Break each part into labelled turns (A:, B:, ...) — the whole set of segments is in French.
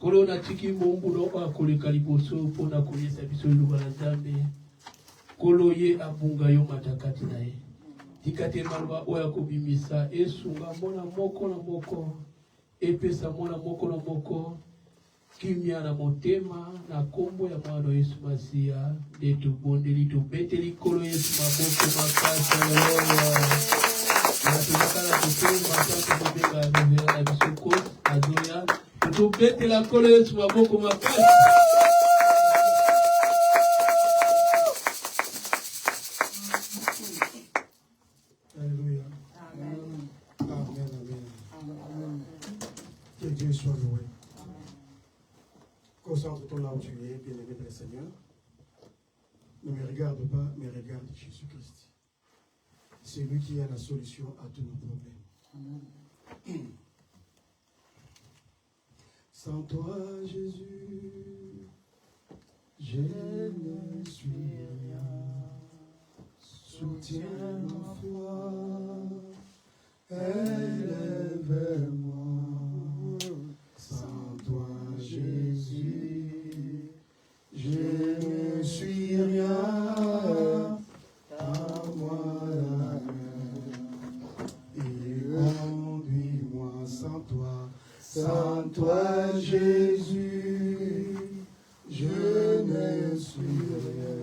A: Kolona tiki mombulo akoleka liboso pona koyesa biso liloba na Nzambe. Kolo ye abunga yo matakati na ye. Tikate maloba oya kobimisa esunga mona moko na moko. Epesa mona moko na moko. Kimia na motema na kombo ya mwana Yesu Masia. Detu bondeli tu beteli kolo Yesu maboko makasi. Haleluya. Na tunakala kutema matatu kubenga adohera na bisoko adoya. Tu beteli la kolo Yesu maboko makasi.
B: Alléluia. Amen. Amen. Amen. Que Dieu soit loué. Concentre-toi là où tu es, bien-aimé de le Seigneur. Ne me regarde pas, mais regarde Jésus-Christ. C'est lui qui a la solution à tous nos problèmes. Amen. Sans toi, Jésus, je ne suis rien. Soutiens ma foi, élève-moi. Sans toi, Jésus, je ne suis rien. Tends-moi la main et conduis-moi. Sans toi, Jésus, je ne suis rien.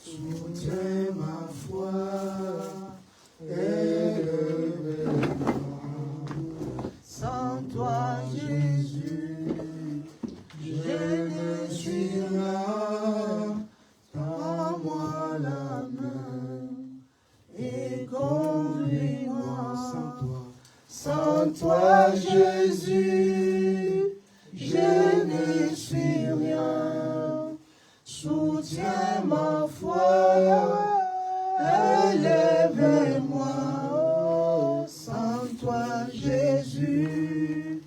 B: Soutiens ma foi, élève-moi. Sans toi, Jésus, je ne suis rien. Tends-moi la main et conduis-moi. Sans toi, Jésus, je ne suis rien. Soutiens ma foi, élève-moi. Sans toi, Jésus,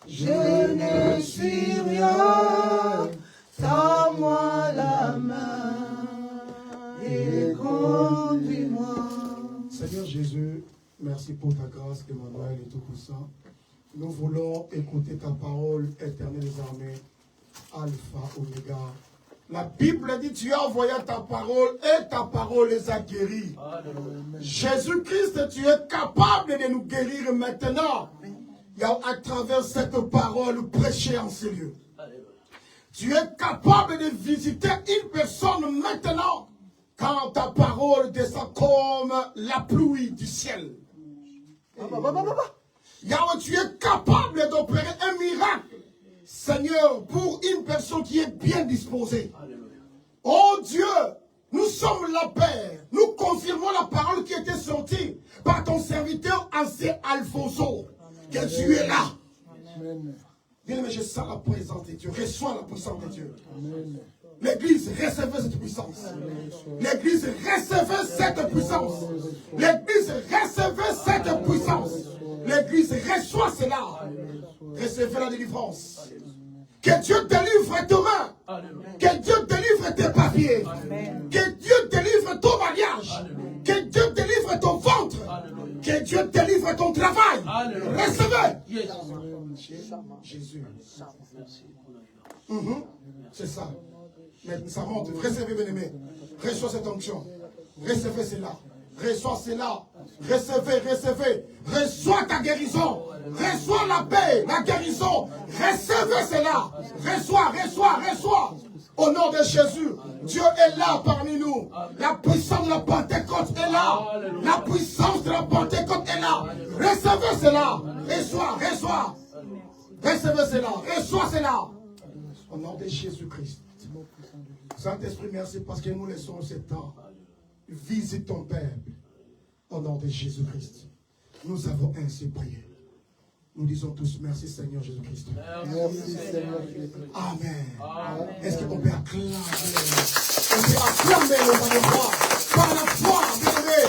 B: je ne suis rien. Tends-moi la main et conduis-moi. Seigneur Jésus, merci pour ta grâce, Emmanuel et Tout-Puissant. Nous voulons écouter ta parole, éternelle des armées, Alpha, Oméga. La Bible dit, tu as envoyé ta parole et ta parole les a guéris. Jésus-Christ, tu es capable de nous guérir maintenant. À travers cette parole prêchée en ces lieux. Tu es capable de visiter une personne maintenant quand ta parole descend comme la pluie du ciel. Yahweh, tu es capable d'opérer un miracle, Seigneur, pour une personne qui est bien disposée. Oh Dieu, nous sommes la paix. Nous confirmons la parole qui était sortie par ton serviteur ancien Alfonso. Que tu es là. Bien, mais je sens la présence de Dieu. Reçois la puissance de Dieu. L'église, recevez cette puissance. L'église, recevez cette puissance. L'église, recevez cette puissance. L'église, reçoit cela. Recevez la délivrance. Que Dieu délivre tes mains. Que Dieu délivre tes papiers. Que Dieu délivre ton mariage. Que Dieu délivre ton ventre. Que Dieu délivre ton travail. Recevez. Jésus. C'est ça. Mais ça monte. Recevez, bien-aimé. Reçois cette onction. Recevez cela. Reçois cela. Recevez, recevez. Reçois ta guérison. Reçois la paix, la guérison. Recevez cela. Reçois, reçois, reçois. Au nom de Jésus, Dieu est là parmi nous. La puissance de la Pentecôte est là. La puissance de la Pentecôte est là. Recevez cela. Reçois, reçois. Recevez cela. Reçois cela. Au nom de Jésus-Christ. Saint-Esprit, merci parce que nous laissons ce temps. Visite ton peuple. Au nom de Jésus-Christ. Nous avons ainsi prié. Nous disons tous merci Seigneur Jésus-Christ.
C: Merci Seigneur Jésus-Christ.
B: Amen. Est-ce qu'on peut acclamer? On peut acclamer le roi de roi par la foi, bien-aimé.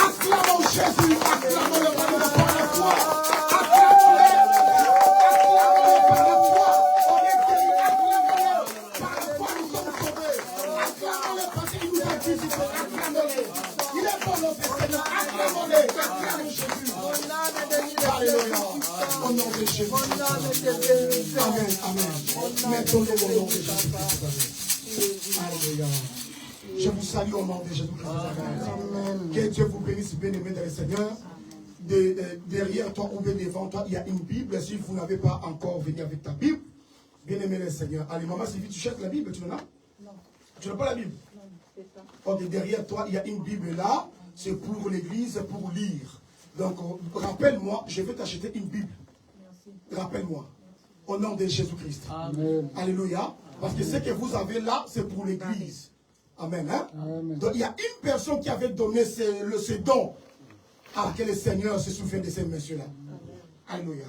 B: Acclamons Jésus, acclamons le roi de roi par la foi. Acclamons-le. Acclamons-le par la foi. On est guéri, acclamons-le. Par la foi, nous sommes sauvés. Acclamons-le parce qu'il nous a visité. Acclamons-le. Il est bon notre Seigneur. Acclamons-le. Acclamons Jésus. Alléluia. Au nom de Jésus. Amen, amen. Mettons-le au nom de Jésus-Christ. Alléluia. Je vous salue au nom de Jésus-Christ. Amen. Que Dieu vous bénisse, bien-aimés dans le Seigneur. Derrière toi ou bien devant toi, il y a une Bible. Si vous n'avez pas encore venu avec ta Bible, bien-aimé le Seigneur. Allez, maman Sylvie, tu cherches la Bible, tu n'en as? Non. Tu n'as pas la Bible? Non, c'est ça. Ok, derrière toi, il y a une Bible là. C'est pour l'église, pour lire. Donc, rappelle-moi, je vais t'acheter une Bible. Merci. Rappelle-moi. Au nom de Jésus-Christ. Amen. Alléluia. Parce que ce que vous avez là, c'est pour l'église. Amen. Hein? Amen. Donc, il y a une personne qui avait donné ce don. Ah, que le Seigneur se souvienne de ces messieurs-là. Alléluia.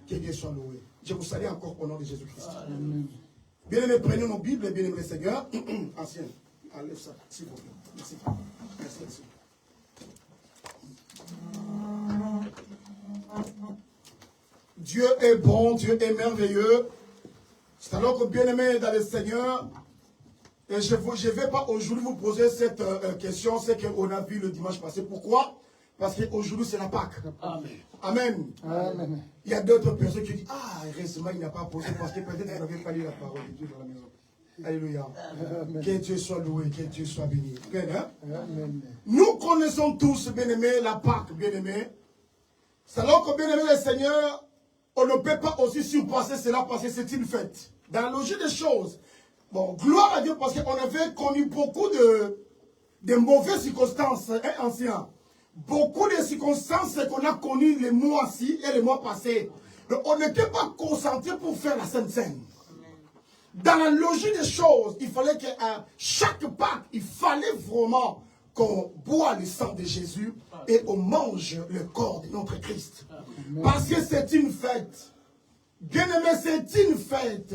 B: Que Dieu soit loué. Je vous salue encore au nom de Jésus-Christ. Bien-aimés, prenez nos Bibles, bien-aimés le Seigneur. Ancien, enlève ça, s'il vous plaît. Merci. Merci. Dieu est bon, Dieu est merveilleux. C'est alors que, bien-aimés dans le Seigneur, et je ne vais pas aujourd'hui vous poser cette question, c'est qu'on a vu le dimanche passé. Pourquoi? Parce qu'aujourd'hui, c'est la Pâque. Amen. Amen. Amen. Il y a d'autres personnes qui disent, ah, récemment, il n'a pas posé parce que peut-être vous n'avez pas lu la parole de Dieu dans la maison. Alléluia. Amen. Que Dieu soit loué, que Dieu soit béni. Amen. Hein? Amen. Nous connaissons tous, bien-aimés, la Pâque, bien-aimés. C'est alors que, bien-aimés, le Seigneur, on ne peut pas aussi surpasser cela parce que c'est une fête. Dans la logique des choses, bon, gloire à Dieu parce qu'on avait connu beaucoup de mauvaises circonstances anciennes. Beaucoup de circonstances qu'on a connues les mois-ci et les mois passés. Donc, on n'était pas concentré pour faire la Sainte Seine. Dans la logique des choses, il fallait que chaque Pâque, il fallait vraiment qu'on boit le sang de Jésus et on mange le corps de notre Christ. Parce que c'est une fête. Bien-aimé, c'est une fête.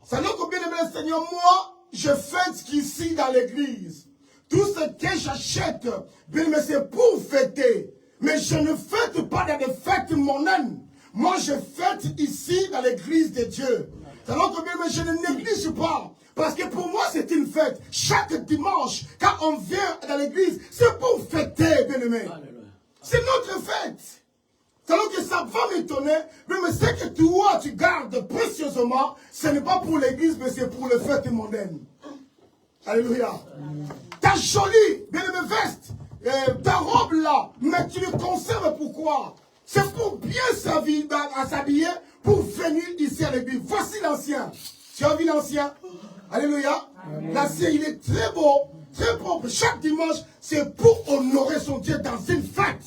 B: C'est là que, bien-aimé le Seigneur, moi, je fête ici dans l'église. Tout ce que j'achète, bien aimé, c'est pour fêter. Mais je ne fête pas dans des fêtes mondaines. Moi, je fête ici dans l'église de Dieu. C'est alors que, bien aimé, je ne néglige pas. Parce que pour moi, c'est une fête. Chaque dimanche, quand on vient dans l'église, c'est pour fêter, bien aimé. C'est notre fête. C'est alors que ça va m'étonner, mais ce que toi, tu gardes précieusement, ce n'est pas pour l'église, mais c'est pour les fêtes mondaines. Alléluia. Ta jolie, bien-aimée veste, ta robe là, mais tu le conserves pourquoi? C'est pour bien s'habiller, pour venir ici à l'église. Voici l'ancien. Tu as vu l'ancien? Alléluia. L'ancien, il est très beau, très propre. Chaque dimanche, c'est pour honorer son Dieu dans une fête.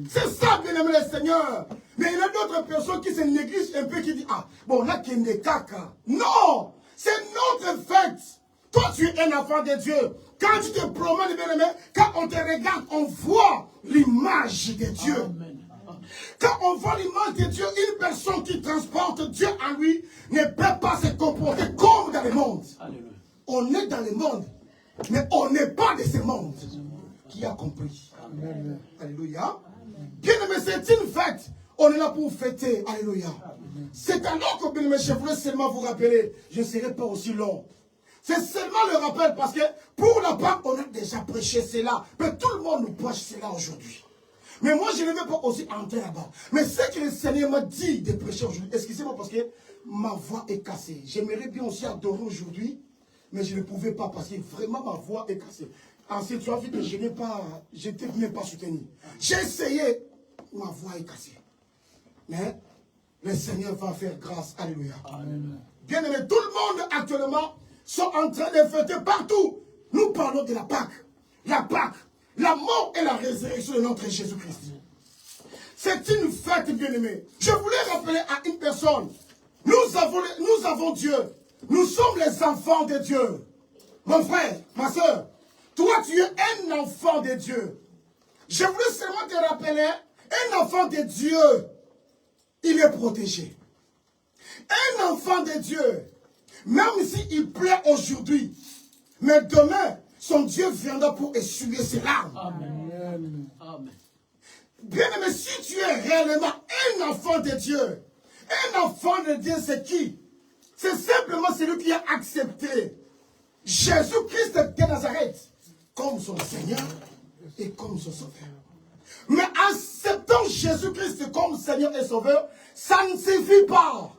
B: C'est ça, bien-aimé le Seigneur. Mais il y a d'autres personnes qui se négligent un peu, qui disent, ah, bon, là, qui est caca. Non, c'est notre fête. Toi, tu es un enfant de Dieu. Quand tu te promènes, bien-aimé, quand on te regarde, on voit l'image de Dieu. Amen. Quand on voit l'image de Dieu, une personne qui transporte Dieu en lui ne peut pas se comporter comme dans le monde. Alléluia. On est dans le monde, mais on n'est pas de ce monde. Qui a compris? Amen. Alléluia. Bien-aimé, c'est une fête. On est là pour fêter. Alléluia. C'est alors que, bien-aimé, je voulais seulement vous rappeler, je ne serai pas aussi long. C'est seulement le rappel parce que pour la Pâque, on a déjà prêché cela. Mais tout le monde nous prêche cela aujourd'hui. Mais moi, je ne vais pas aussi entrer là-bas. Mais ce que le Seigneur m'a dit de prêcher aujourd'hui, excusez-moi parce que ma voix est cassée. J'aimerais bien aussi adorer aujourd'hui, mais je ne pouvais pas parce que vraiment ma voix est cassée. Ensuite, tu as vu que je n'ai pas, je n'étais même pas soutenu. J'ai essayé, ma voix est cassée. Mais le Seigneur va faire grâce. Alléluia. Amen. Bien aimé, tout le monde actuellement sont en train de fêter partout. Nous parlons de la Pâque. La Pâque, la mort et la résurrection de notre Jésus-Christ. C'est une fête, bien-aimée. Je voulais rappeler à une personne. Nous avons Dieu. Nous sommes les enfants de Dieu. Mon frère, ma soeur, toi tu es un enfant de Dieu. Je voulais seulement te rappeler, un enfant de Dieu, il est protégé. Un enfant de Dieu, même s'il pleut aujourd'hui, mais demain, son Dieu viendra pour essuyer ses larmes. Amen. Amen. Bien aimé, si tu es réellement un enfant de Dieu, un enfant de Dieu, c'est qui? C'est simplement celui qui a accepté Jésus-Christ de Nazareth comme son Seigneur et comme son Sauveur. Mais acceptant Jésus-Christ comme Seigneur et Sauveur, ça ne suffit pas.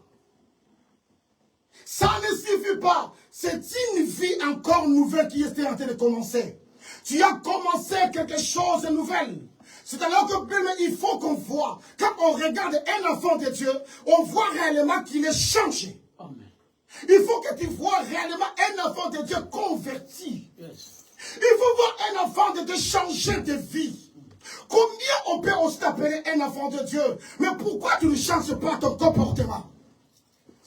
B: Ça ne suffit pas. C'est une vie encore nouvelle qui est en train de commencer. Tu as commencé quelque chose de nouvel. C'est alors que bien, il faut qu'on voit, quand on regarde un enfant de Dieu, on voit réellement qu'il est changé. Amen. Il faut que tu vois réellement un enfant de Dieu converti. Yes. Il faut voir un enfant de Dieu changer de vie. Combien on peut aussi t'appeler un enfant de Dieu? Mais pourquoi tu ne changes pas ton comportement?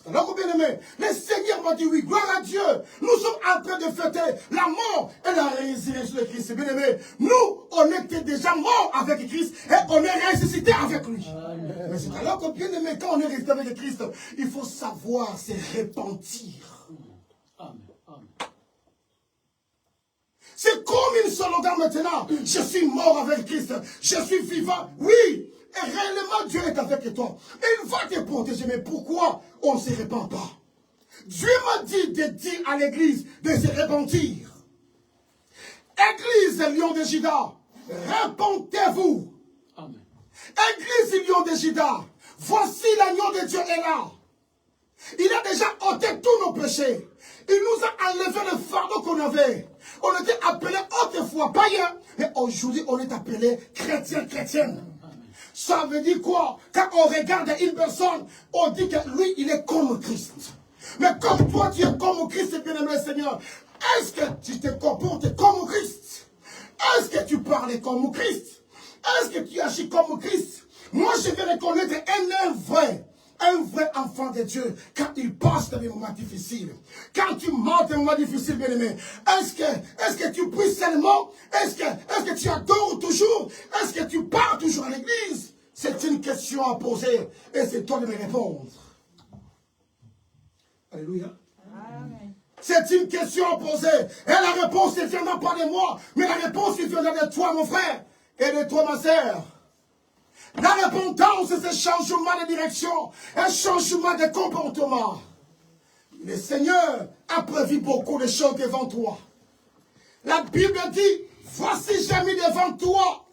B: Alors, bien aimé, le Seigneur m'a dit oui, gloire à Dieu. Nous sommes en train de fêter la mort et la résurrection de Christ. Bien aimé, nous, on était déjà morts avec Christ et on est ressuscité avec lui. Amen. Mais c'est alors que, bien aimé, quand on est ressuscité avec Christ, il faut savoir se repentir. Amen. Amen. C'est comme une slogan maintenant. Je suis mort avec Christ. Je suis vivant. Oui. Et réellement, Dieu est avec toi. Et il va te protéger. Mais pourquoi on ne se répand pas? Dieu m'a dit de dire à l'église de se repentir. Église Lion de Juda, repentez-vous. Amen. Église Lion de Juda, voici l'agneau de Dieu est là. Il a déjà ôté tous nos péchés. Il nous a enlevé le fardeau qu'on avait. On était appelé autrefois païen. Mais aujourd'hui, on est appelé chrétien, chrétienne. Ça veut dire quoi? Quand on regarde une personne, on dit que lui, il est comme Christ. Mais comme toi, tu es comme Christ, bien-aimé Seigneur, est-ce que tu te comportes comme Christ? Est-ce que tu parles comme Christ? Est-ce que tu agis comme Christ? Moi, je vais reconnaître un vrai enfant de Dieu quand il passe dans des moments difficiles. Quand tu montes des moments difficiles, bien-aimé, est-ce que tu pries seulement? Est-ce que tu adores toujours? Est-ce que tu pars toujours à l'église? C'est une question à poser et c'est toi de me répondre. Alléluia. Amen. C'est une question à poser et la réponse ne viendra pas de moi, mais la réponse viendra de toi, mon frère, et de toi, ma sœur. La repentance, c'est un changement de direction, un changement de comportement. Le Seigneur a prévu beaucoup de choses devant toi. La Bible dit, voici j'ai mis devant toi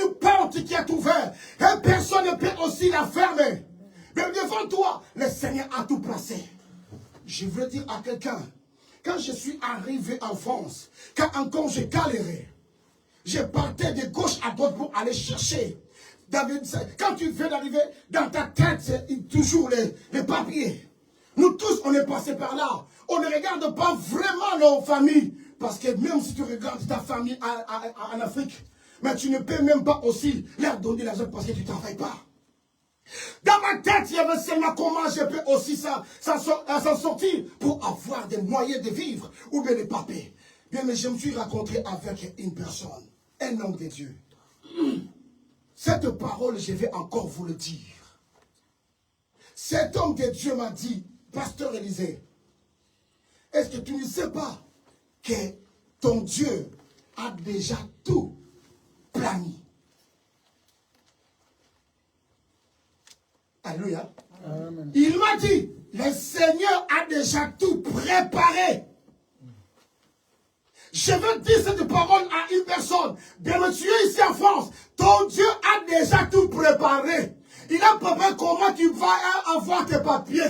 B: une porte qui est ouverte et personne ne peut aussi la fermer. Mais devant toi, le Seigneur a tout placé. Je veux dire à quelqu'un, quand je suis arrivé en France, quand encore j'ai galéré, je partais de gauche à droite pour aller chercher. Quand tu viens d'arriver, dans ta tête, c'est toujours les papiers. Nous tous, on est passés par là. On ne regarde pas vraiment nos familles. Parce que même si tu regardes ta famille en Afrique, mais tu ne peux même pas aussi leur donner l'argent parce que tu ne travailles pas. Dans ma tête, il y avait seulement comment je peux aussi s'en sortir pour avoir des moyens de vivre ou bien des papiers. Bien, mais je me suis rencontré avec une personne, un homme de Dieu. Cette parole, je vais encore vous le dire. Cet homme de Dieu m'a dit, Pasteur Élisée, est-ce que tu ne sais pas que ton Dieu a déjà tout planifié? Alléluia. Amen. Il m'a dit, le Seigneur a déjà tout préparé. Je veux dire cette parole à une personne. Bien monsieur ici en France, ton Dieu a déjà tout préparé. Il a préparé comment tu vas avoir tes papiers.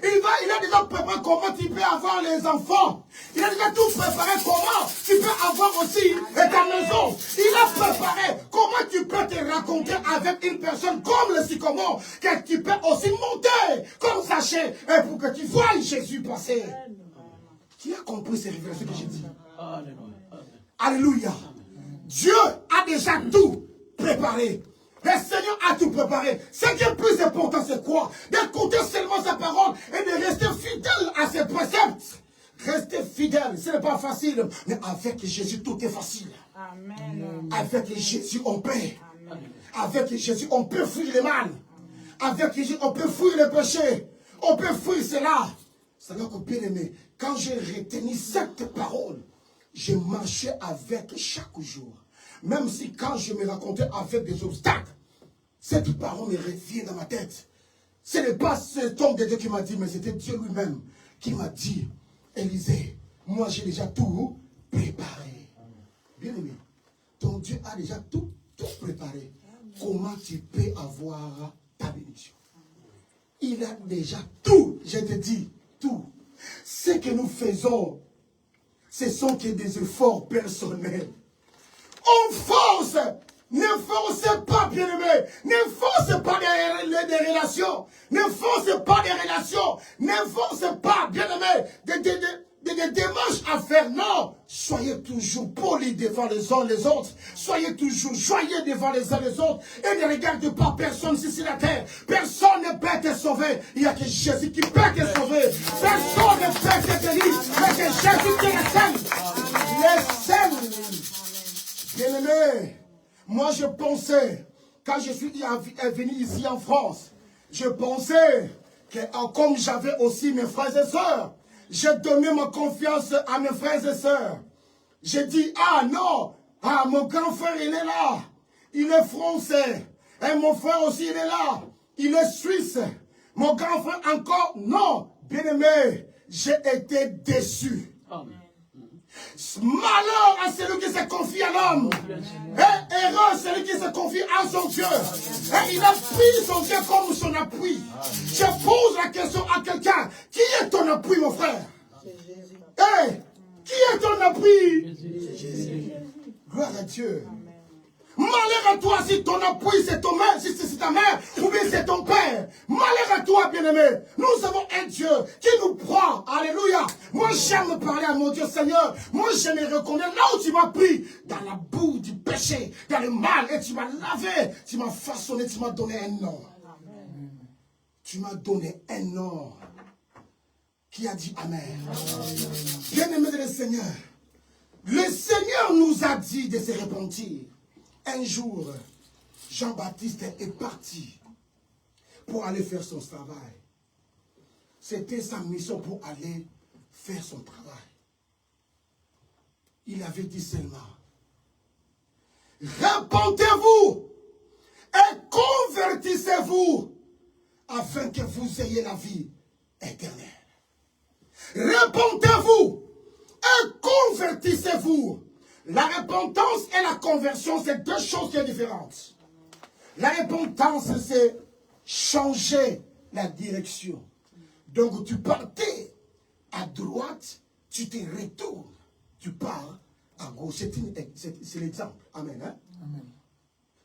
B: Il a déjà préparé comment tu peux avoir les enfants. Il a déjà tout préparé comment tu peux avoir aussi ta maison. Il a préparé comment tu peux te raconter avec une personne comme le sycomore, que tu peux aussi monter comme Zachée et pour que tu vois Jésus passer. Tu as compris ces révélations que j'ai dit? Alléluia. Dieu a déjà tout préparé. Le Seigneur a tout préparé. Ce qui est le plus important, c'est quoi? D'écouter seulement sa parole et de rester fidèle à ses préceptes. Rester fidèle, ce n'est pas facile. Mais avec Jésus, tout est facile. Amen. Avec Jésus, on peut. Amen. Avec Jésus, on peut fuir le mal. Avec Jésus, on peut fuir le péché. On peut fuir cela. C'est-à-dire que, bien aimé, quand j'ai retenu cette parole, je marchais avec chaque jour. Même si quand je me racontais avec des obstacles, cette parole me revient dans ma tête. Ce n'est pas cet homme de Dieu qui m'a dit, mais c'était Dieu lui-même qui m'a dit, Élisée, moi j'ai déjà tout préparé. Bien aimé, ton Dieu a déjà tout préparé. Comment tu peux avoir ta bénédiction? Il a déjà tout, je te dis, tout ce que nous faisons, ce sont que des efforts personnels. On force. Ne forcez pas, bien-aimés. Ne forcez pas des relations. Ne forcez pas des relations. Ne forcez pas, bien-aimés, des démarches à faire. Non. Soyez toujours polis devant les uns les autres. Soyez toujours joyeux devant les uns les autres. Et ne regardez pas personne ici sur la terre. Personne ne peut te sauver. Il n'y a que Jésus qui peut te sauver. Personne ne peut te délivrer. Mais que Jésus qui le sème. Le sème. Bien-aimés. Moi, je pensais, quand je suis venu ici en France, je pensais que comme j'avais aussi mes frères et sœurs, j'ai donné ma confiance à mes frères et sœurs. J'ai dit, ah non, ah, mon grand frère, il est là. Il est français. Et mon frère aussi, il est là. Il est suisse. Mon grand frère encore, non. Bien-aimé, j'ai été déçu. Amen. Malheur à celui qui se confie à l'homme. Et heureux celui qui se confie à son Dieu. Et il a pris son Dieu comme son appui. Je pose la question à quelqu'un. Qui est ton appui, mon frère? Qui est ton appui? Gloire à Dieu. Malheur à toi si ton appui c'est ton mère, si c'est ta mère ou bien c'est ton père. Malheur à toi, bien-aimé. Nous avons un Dieu qui nous prend. Alléluia. Moi j'aime parler à mon Dieu Seigneur. Moi je me reconnais là où tu m'as pris. Dans la boue du péché, dans le mal. Et tu m'as lavé. Tu m'as façonné, tu m'as donné un nom. Tu m'as donné un nom. Qui a dit Amen. Bien-aimé de le Seigneur. Le Seigneur nous a dit de se repentir. Un jour, Jean-Baptiste est parti pour aller faire son travail. C'était sa mission pour aller faire son travail. Il avait dit seulement, repentez-vous et convertissez-vous afin que vous ayez la vie éternelle. Repentez-vous et convertissez-vous. La repentance et la conversion, c'est deux choses qui sont différentes. La repentance, c'est changer la direction. Donc, tu partais à droite, tu te retournes. Tu pars à gauche. C'est l'exemple. Amen, hein? Amen.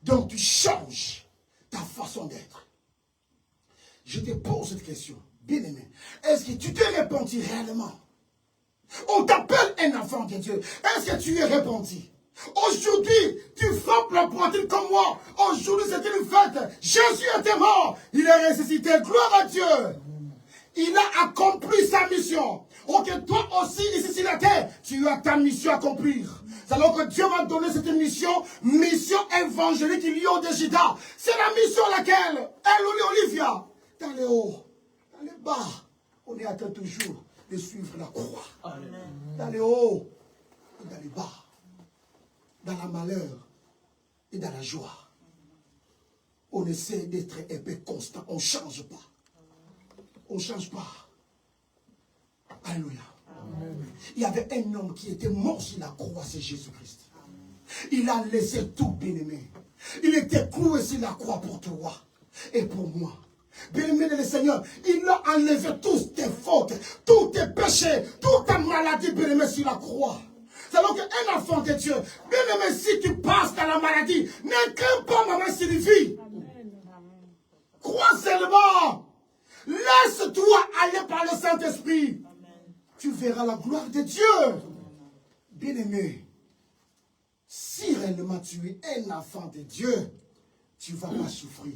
B: Donc, tu changes ta façon d'être. Je te pose cette question. Bien aimé, est-ce que tu t'es repenti réellement? On t'appelle un enfant de Dieu. Est-ce que tu es repenti? Aujourd'hui, tu frappes la poitrine comme moi. Aujourd'hui, c'est une fête. Jésus était mort. Il est ressuscité. Gloire à Dieu. Il a accompli sa mission. Ok, toi aussi, ici sur la terre, tu as ta mission à accomplir. C'est alors que Dieu m'a donné cette mission évangélique Lyon de Juda. C'est la mission à laquelle, elle, Olivia, dans le haut, dans le bas, on est atteint toujours de suivre la croix. Amen. Dans le haut et dans le bas. Dans la malheur et dans la joie. On essaie d'être épais constant. On ne change pas. On ne change pas. Alléluia. Amen. Il y avait un homme qui était mort sur la croix, c'est Jésus-Christ. Il a laissé tout, bien-aimé. Il était cloué sur la croix pour toi et pour moi. Bien-aimé le Seigneur, il a enlevé tous tes fautes, tous tes péchés, toute ta maladie, bien-aimé, sur la croix. C'est alors qu'un enfant de Dieu, bien-aimé, si tu passes dans la maladie, ne crains pas, maman Sylvie. Crois seulement. Laisse-toi aller par le Saint-Esprit. Tu verras la gloire de Dieu. Bien-aimé, si réellement tu es un enfant de Dieu, tu ne vas pas souffrir.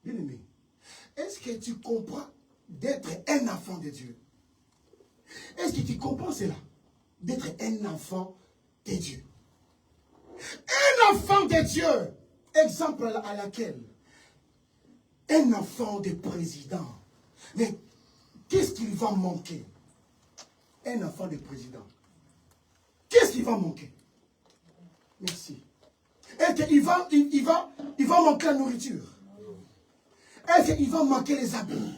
B: Bien-aimé, est-ce que tu comprends d'être un enfant de Dieu? Est-ce que tu comprends cela? D'être un enfant de Dieu. Un enfant de Dieu. Exemple à laquelle? Un enfant de président. Mais qu'est-ce qu'il va manquer? Un enfant de président. Qu'est-ce qu'il va manquer? Merci. Est-ce qu'il va manquer la nourriture? Est-ce qu'il va manquer les habits?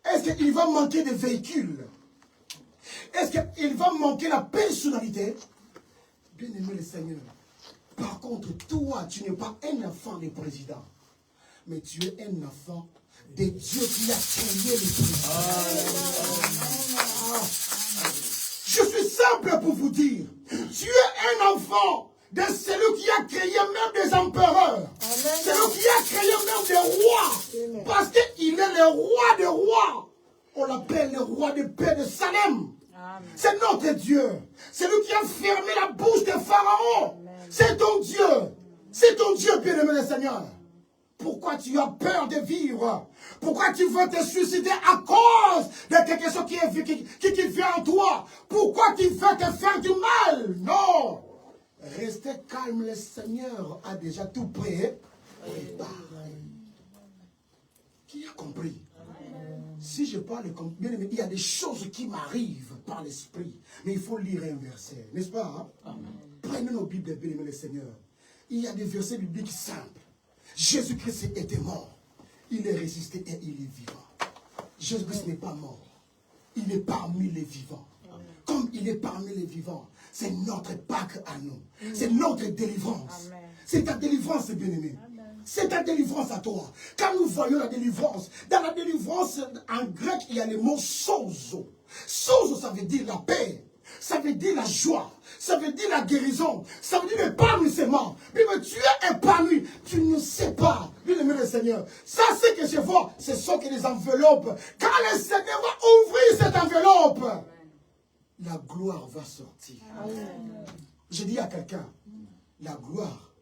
B: Est-ce qu'il va manquer des véhicules? Est-ce qu'il va manquer la personnalité? Bien-aimé le Seigneur. Par contre, toi, tu n'es pas un enfant de président. Mais tu es un enfant de Dieu qui a créé les prix. Je suis simple pour vous dire, tu es un enfant de celui qui a créé même des empereurs. Celui qui a créé même des rois. Parce qu'il est le roi des rois. On l'appelle le roi de paix de Salem. C'est notre Dieu. C'est lui qui a fermé la bouche des pharaons. C'est ton Dieu. C'est ton Dieu, bien-aimé le Seigneur. Pourquoi tu as peur de vivre? Pourquoi tu veux te suicider à cause de quelque chose qui vient en toi? Pourquoi tu veux te faire du mal? Non. Restez calme, le Seigneur a déjà tout prêt. Qui a compris? Si je parle comme bien aimé, il y a des choses qui m'arrivent par l'esprit. Mais il faut lire un verset, n'est-ce pas? Hein? Prenez nos Bibles, bien aimé le Seigneur. Il y a des versets bibliques simples. Jésus-Christ était mort. Il est résisté et il est vivant. Jésus-Christ n'est pas mort. Il est parmi les vivants. Comme il est parmi les vivants, c'est notre Pâques à nous. C'est notre délivrance. C'est ta délivrance, bien-aimé. C'est ta délivrance à toi. Quand nous voyons la délivrance, dans la délivrance, en grec, il y a le mot sozo. Sozo, ça veut dire la paix. Ça veut dire la joie. Ça veut dire la guérison. Ça veut dire l'épanouissement. Mais tu es épanoui. Tu ne sais pas. Bien-aimé le Seigneur. Ça, c'est que je vois. Ce sont que les enveloppes. Quand le Seigneur va ouvrir cette enveloppe, la gloire va sortir. Amen. Je dis à quelqu'un, la gloire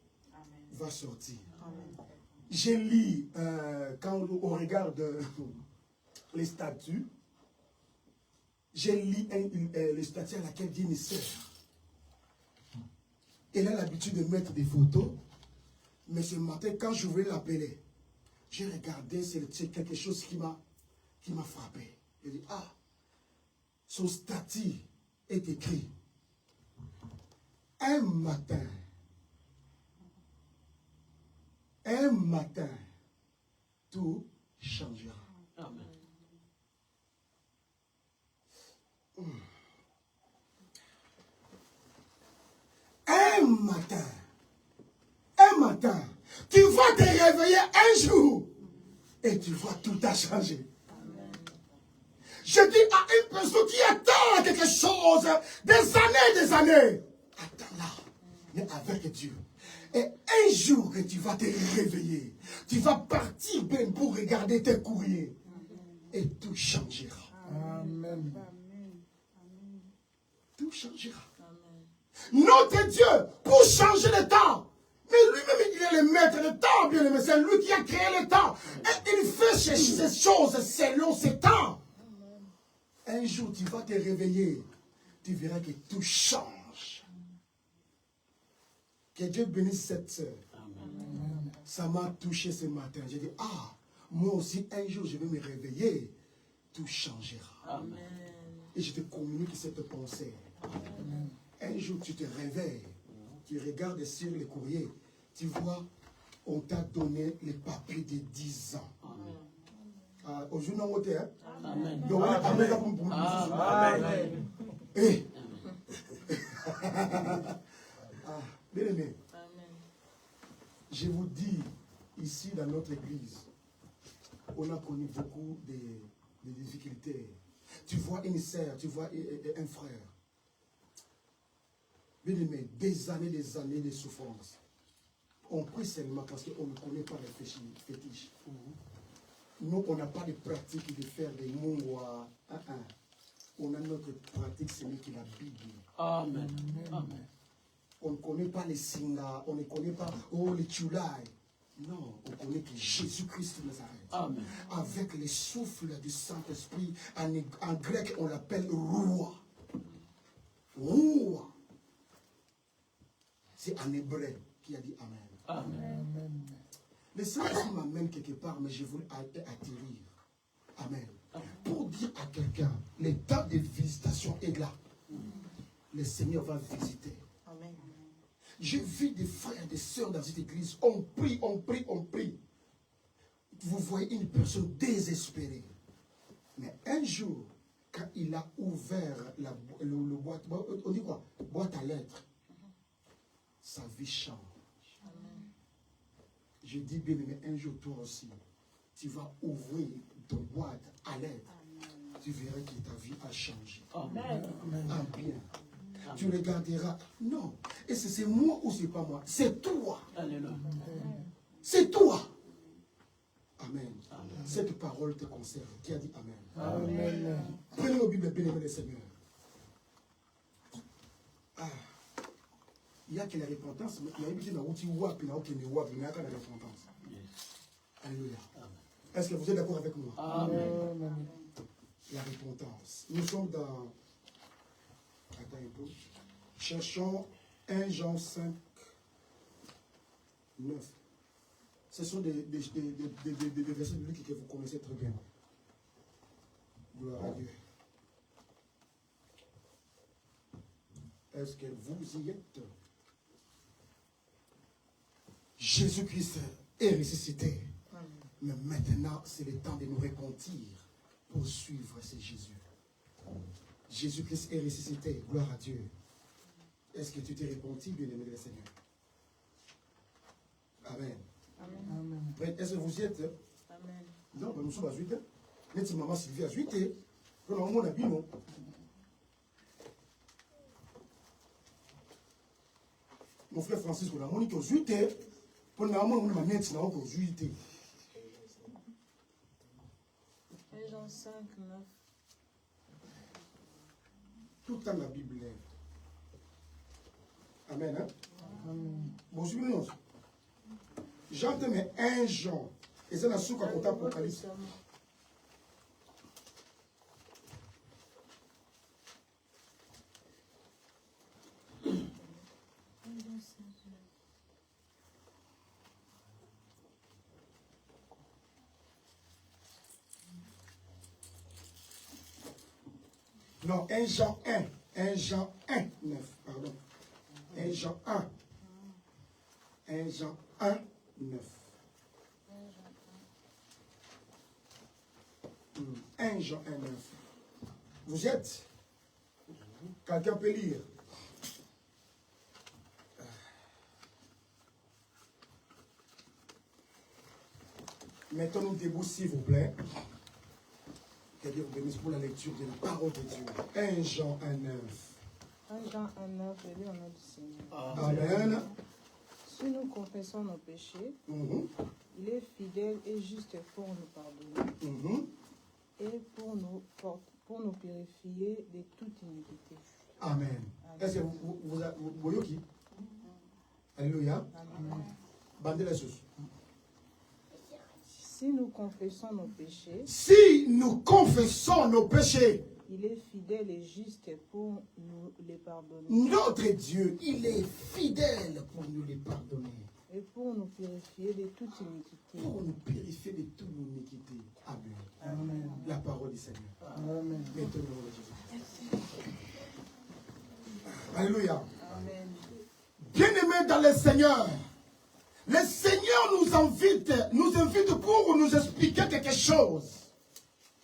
B: va sortir. J'ai lu, quand on regarde les statues, j'ai lu les statues à laquelle Dieu me sert. Elle a l'habitude de mettre des photos, mais ce matin, quand je voulais l'appeler, j'ai regardé, c'est quelque chose qui m'a frappé. J'ai dit, ah, son statut est écrit. Un matin, tout changera. Amen. Un matin, tu vas te réveiller un jour et tu vois tout a changé. Je dis à une personne qui attend quelque chose des années, attends-la, mais avec Dieu. Et un jour que tu vas te réveiller, tu vas partir même pour regarder tes courriers et tout changera. Amen. Tout changera. Notre Dieu, pour changer le temps, mais lui-même, il est le maître du temps, bien aimé. C'est lui qui a créé le temps. Et il fait ces choses selon ses temps. Un jour, tu vas te réveiller. Tu verras que tout change. Que Dieu bénisse cette sœur. Ça m'a touché ce matin. J'ai dit, ah, moi aussi, un jour, je vais me réveiller. Tout changera. Amen. Et je te communique cette pensée. Amen. Un jour, tu te réveilles, tu regardes sur les courriers, tu vois, on t'a donné les papiers de 10 ans. Aujourd'hui, Amen. Amen. Bien aimé, je vous dis, ici dans notre église, on a connu beaucoup de difficultés. Tu vois une sœur, tu vois un frère. Bien aimé, des années de souffrance. On prie seulement parce qu'on ne connaît pas les fétiches. Nous, on n'a pas de pratique de faire des mots. On a notre pratique, c'est qui la Bible. Amen. Amen. On ne connaît pas les singas, on ne connaît pas les tchoulaï. Non, on connaît que Jésus-Christ de Nazareth. Amen. Avec le souffle du Saint-Esprit, en grec, on l'appelle roi. Roi. C'est en hébreu qui a dit Amen. Amen. Le Saint-Esprit m'amène quelque part, mais je voulais atterrir. Amen. Pour dire à quelqu'un, le temps de visitation est là. Le Seigneur va visiter. Amen. J'ai vu des frères et des sœurs dans cette église. On prie, on prie, on prie. Vous voyez une personne désespérée. Mais un jour, quand il a ouvert le boîte, on dit quoi? Boîte à lettres. Sa vie change. Amen. Je dis bien aimé, un jour toi aussi, tu vas ouvrir ton boîte à l'aide. Tu verras que ta vie a changé.
C: Amen.
B: En bien. Tu regarderas. Non. Et c'est moi ou c'est pas moi? C'est toi.
C: Alléluia.
B: C'est toi. Amen. Cette parole te concerne. Qui a dit Amen?
C: Amen.
B: Prenez la Bible, bien-aimé le Seigneur. Ah. Il y a que la repentance, mais il y a une petite route, il y a une repentance. Alléluia. Est-ce que vous êtes d'accord avec moi?
C: Amen.
B: La repentance. Nous sommes dans... Attends un peu. Cherchons 1 Jean 5, 9. Ce sont des versets bibliques que vous connaissez très bien. Gloire à Dieu. Est-ce que vous y êtes? Jésus-Christ est ressuscité. Mais maintenant, c'est le temps de nous repentir pour suivre ce Jésus. Jésus-Christ est ressuscité. Gloire à Dieu. Est-ce que tu t'es repenti, bien-aimé le Seigneur? Amen. Amen. Est-ce que vous y êtes? Amen. Non, nous sommes à 8. Notre maman Sylvie à 8. On a vu, non? Mon frère Francis, on a mon équipe aux 8. Pour nous, on a mis aux 8.
D: Jean 5, 9.
B: Tout le temps la Bible est. Amen. Hein? Bon, je vous dis, j'entends mais 1 Jean. Et c'est la soupe à côté Apocalypse. Non, 1 Jean 1. 1 Jean 1, 9, pardon. 1 Jean 1. 1 Jean 1, 9. 1 Jean 1, 9. Vous êtes? Quelqu'un peut lire? Mettons-nous debout, s'il vous plaît. Que Dieu vous bénisse pour la lecture de la parole de Dieu. 1 Jean 1, 9.
D: 1 Jean 1, 9, je lis au nom du Seigneur.
B: Amen.
D: Si nous confessons nos péchés, il est fidèle et juste pour nous pardonner et pour nous purifier de toute iniquité.
B: Amen. Est-ce que vous voyez qui? Alléluia.
D: Amen.
B: Bandez la sauce.
D: Si nous confessons nos péchés,
B: si nous confessons nos péchés,
D: il est fidèle et juste pour nous les pardonner.
B: Notre Dieu, il est fidèle pour nous les pardonner.
D: Et pour nous purifier de toute iniquité.
B: Pour nous purifier de toute iniquité. Amen.
C: Amen.
B: La parole du Seigneur.
C: Amen.
B: Mettons-nous en Jésus. Alléluia.
D: Amen.
B: Bien-aimés dans le Seigneur, le Seigneur nous invite pour nous expliquer quelque chose.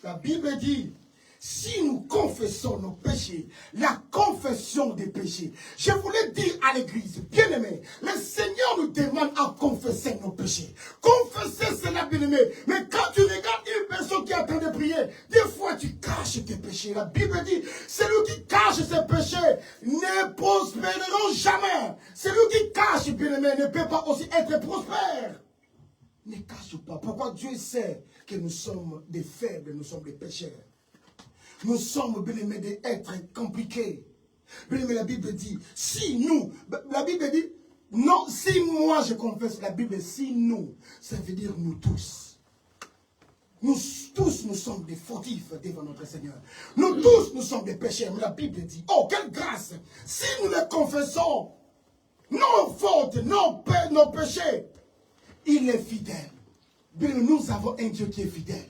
B: La Bible dit, si nous confessons nos péchés, la confession des péchés. Je voulais dire à l'église, bien aimé, le Seigneur nous demande à confesser nos péchés. Confesser, c'est la bien-aimé. Mais quand tu regardes une personne qui est en train de prier, des fois tu caches tes péchés. La Bible dit, celui qui cache ses péchés ne prospérera jamais. Celui qui cache, bien-aimé, ne peut pas aussi être prospère. Ne cache pas. Pourquoi Dieu sait que nous sommes des faibles, nous sommes des pécheurs. Nous sommes, bien-aimés, d'être compliqués. Bien-aimés, la Bible dit, si nous, la Bible dit, non, si moi je confesse, la Bible, si nous, ça veut dire nous tous. Nous tous, nous sommes des fautifs devant notre Seigneur. Nous tous, nous sommes des pécheurs. Mais la Bible dit, oh, quelle grâce! Si nous les confessons, nos fautes, nos péchés, il est fidèle. Bien, nous avons un Dieu qui est fidèle.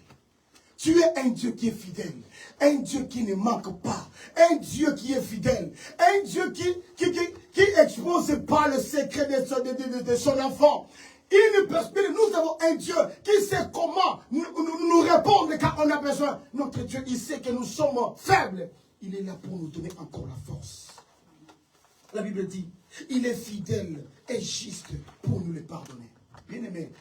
B: Tu es un Dieu qui est fidèle, un Dieu qui ne manque pas, un Dieu qui est fidèle, un Dieu qui expose pas le secret de son enfant. Nous avons un Dieu qui sait comment nous répondre quand on a besoin. Notre Dieu, il sait que nous sommes faibles. Il est là pour nous donner encore la force. La Bible dit, il est fidèle et juste pour nous les pardonner. Bien-aimés,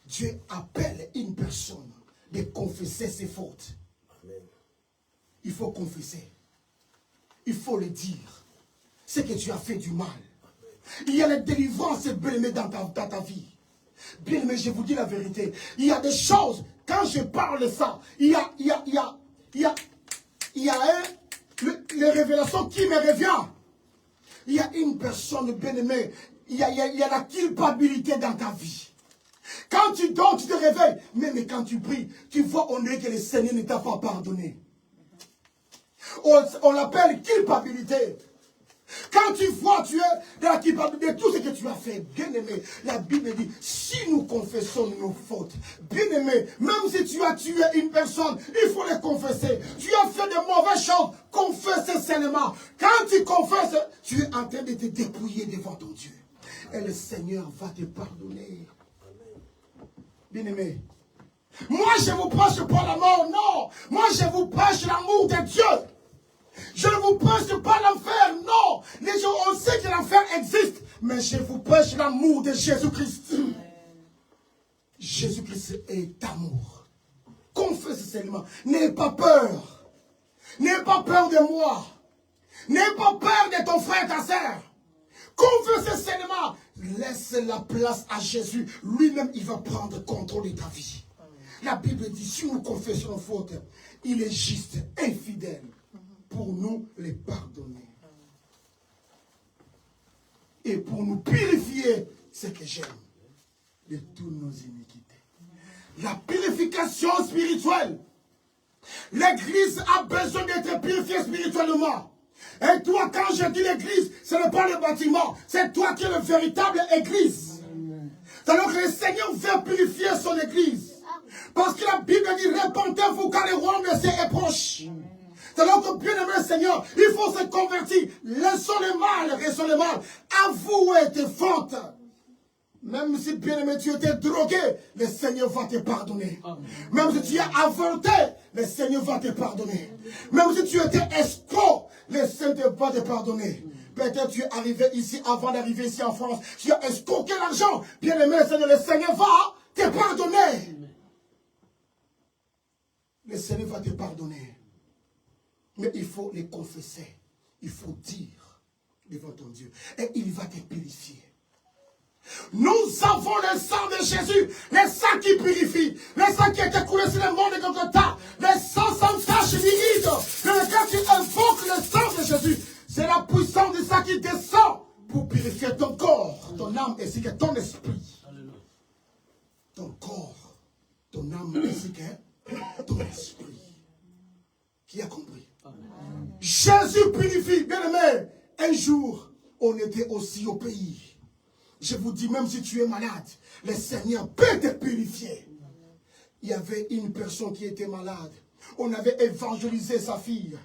B: Dieu appelle une personne de confesser ses fautes. Amen. Il faut confesser. Il faut le dire. C'est que tu as fait du mal. Amen. Il y a la délivrance, bien-aimé, dans ta vie. Bien-aimé, je vous dis la vérité. Il y a des choses, quand je parle de ça, il y a les révélations qui me reviennent. Il y a une personne bien-aimée, il y a la culpabilité dans ta vie. Quand tu dors, tu te réveilles. Mais quand tu pries, tu vois, on dirait que le Seigneur ne t'a pas pardonné. On l'appelle culpabilité. Quand tu vois, tu es dans la culpabilité de tout ce que tu as fait. Bien-aimé, la Bible dit, si nous confessons nos fautes, bien-aimé, même si tu as tué une personne, il faut le confesser. Tu as fait de mauvaises choses, confesse seulement. Quand tu confesses, tu es en train de te dépouiller devant ton Dieu. Et le Seigneur va te pardonner. Bien-aimé, moi je ne vous prêche pas la mort, non. Moi je vous prêche l'amour de Dieu. Je ne vous prêche pas l'enfer, non. Les gens, on sait que l'enfer existe, mais je vous prêche l'amour de Jésus-Christ. Jésus-Christ est amour. Confesse seulement. N'aie pas peur. N'aie pas peur de moi. N'aie pas peur de ton frère, ta sœur. Confesse seulement. Laisse la place à Jésus. Lui-même, il va prendre contrôle de ta vie. La Bible dit, si nous confessons nos fautes, il est juste, infidèle, pour nous les pardonner. Et pour nous purifier, ce que j'aime, de toutes nos iniquités. La purification spirituelle. L'Église a besoin d'être purifiée spirituellement. Et toi, quand je dis l'Église, ce n'est pas le bâtiment. C'est toi qui es le véritable Église. Alors que le Seigneur veut purifier son Église. Parce que la Bible dit, répentez-vous car le royaume de Dieu est proche. Alors que bien aimé Seigneur, il faut se convertir. Laissons le mal. Avouez tes fautes. Même si bien aimé tu étais drogué, le Seigneur va te pardonner. Même si tu as avorté, le Seigneur va te pardonner. Même si tu étais escroc, le Seigneur va te pardonner. Peut-être tu es arrivé ici avant d'arriver ici en France. Tu as escroqué l'argent. Bien aimé Seigneur, le Seigneur va te pardonner. Le Seigneur va te pardonner. Mais il faut les confesser. Il faut dire devant ton Dieu. Et il va te purifier. Nous avons le sang de Jésus. Le sang qui purifie. Le sang qui a été coulé sur le monde de Golgotha. Le sang sans tache limite. Quand tu invoques le sang de Jésus, c'est la puissance de ça qui descend pour purifier ton corps, ton âme ainsi que ton esprit. Ton corps, ton âme ainsi que ton esprit. Qui a compris? Jésus purifie. Bien aimé, un jour, on était aussi au pays. Je vous dis, même si tu es malade, le Seigneur peut te purifier. Il y avait une personne qui était malade. On avait évangélisé sa fille.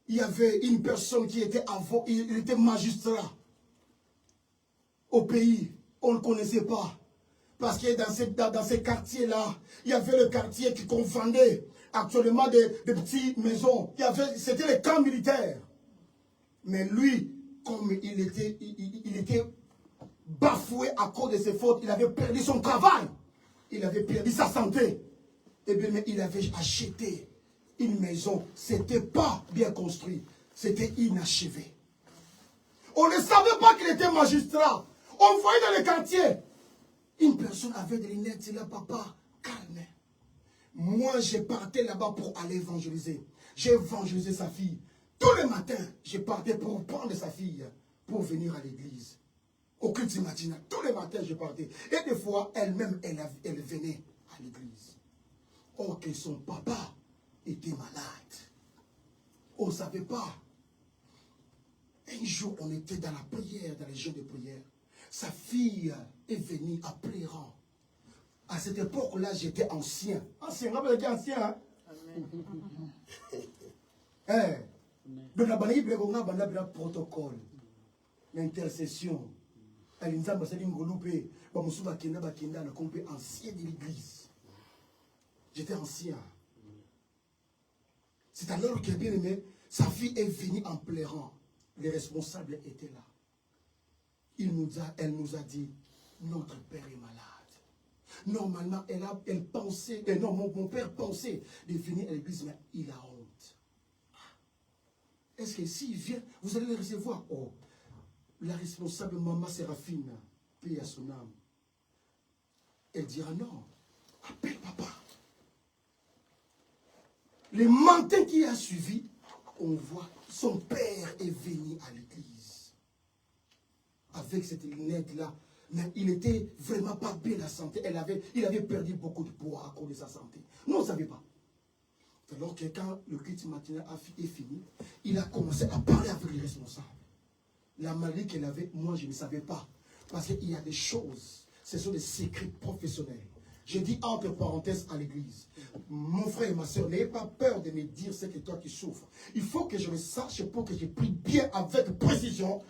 B: Il y avait une personne qui était il était magistrat. Au pays, on ne le connaissait pas. Parce que dans ces quartiers-là, il y avait le quartier qui confondait actuellement des petites maisons. C'était les camps militaires. Mais lui, comme il était bafoué à cause de ses fautes, il avait perdu son travail. Il avait perdu sa santé. Et bien, mais il avait acheté une maison. Ce n'était pas bien construit. C'était inachevé. On ne savait pas qu'il était magistrat. On voyait dans le quartier. Une personne avait des lunettes, c'est là, papa, calme. Moi, je partais là-bas pour aller évangéliser. J'ai évangélisé sa fille. Tous les matins, je partais pour prendre sa fille pour venir à l'église. Au culte matinal. Tous les matins, je partais. Et des fois, elle-même, elle venait à l'église. Or que son papa était malade. On ne savait pas. Un jour, on était dans la prière, dans les jours de prière. Sa fille est venue en pleurant. À cette époque-là, j'étais ancien. Ancien, on va ancien. Hein? Donc, la Bible, on a un protocole. L'intercession. Ancien de l'église. J'étais ancien. C'est alors que, bien aimé, sa fille est venue en pleurant. Les responsables étaient là. Elle nous a dit, notre père est malade. Normalement, elle pensait, et non, mon père pensait de venir à l'église, mais il a honte. Est-ce que s'il vient, vous allez le recevoir? Oh, la responsable maman Séraphine, paix à son âme, elle dira non, appelle papa. Le matin qui a suivi, on voit son père est venu à l'église avec cette lunette-là. Mais il n'était vraiment pas bien la santé. Il avait perdu beaucoup de poids à cause de sa santé. Nous, on ne savait pas. Alors que quand le culte matinal est fini, il a commencé à parler avec les responsables. La maladie qu'elle avait, moi, je ne savais pas. Parce qu'il y a des choses, ce sont des secrets professionnels. Je dis entre parenthèses à l'église, mon frère et ma soeur, n'ayez pas peur de me dire ce que toi qui souffres. Il faut que je le sache pour que je prie bien avec précision.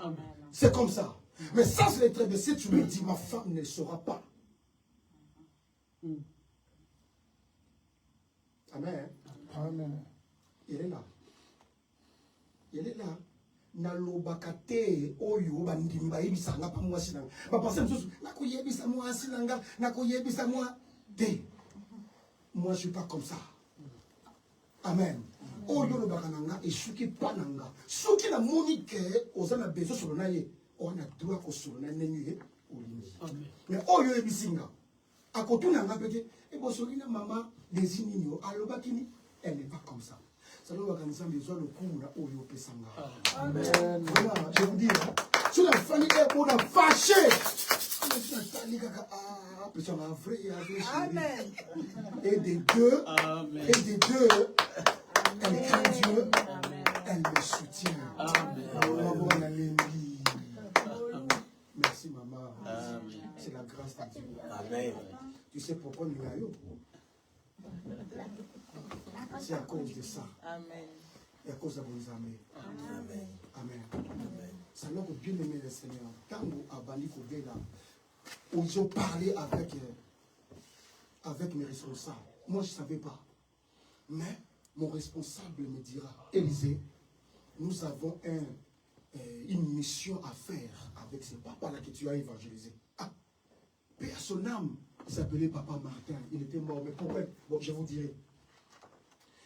B: C'est comme ça. Mais ça, c'est très bien. Si tu me dis, ma femme ne le saura pas. Amen.
C: Amen.
B: Il est là. Il est là. Nalobakate oyo bandimba yebisa nga pa mwasi nanga. Ba penser msusu nako yebisa mwasi nanga, nako yebisa moi de. Moi je suis pas comme ça. Amen. Oyo lobaka nanga esuki pa nanga. Soki na monique ozana bezo sur na ye. On a droit ko sur na nenu olingi. Amen. Mais oyo yebisinga. Akotuna nga pete e bosoki na mama désigne yo alobakini, elle n'est pas comme ça. Ça doit organiser besoin de cours au Yopesanga. Amen. Je vous dis, si la famille est pour la fâcher, Amen. Et des deux, elle craint Dieu, elle me soutient. Amen. Merci maman. C'est la grâce de Dieu. Amen. Tu sais pourquoi nous l'avons? C'est à cause de ça. Amen. Et à cause de vos amis. Amen. Amen. Amen. Ça n'a que bien aimé le Seigneur. Quand nous avons là, ils ont parlé avec mes responsables. Moi, je ne savais pas. Mais mon responsable me dira, Élisée, nous avons une mission à faire avec ce papa-là que tu as évangélisé. Ah, paix à son âme. Il s'appelait Papa Martin. Il était mort. Mais pourquoi? Bon, je vous dirai.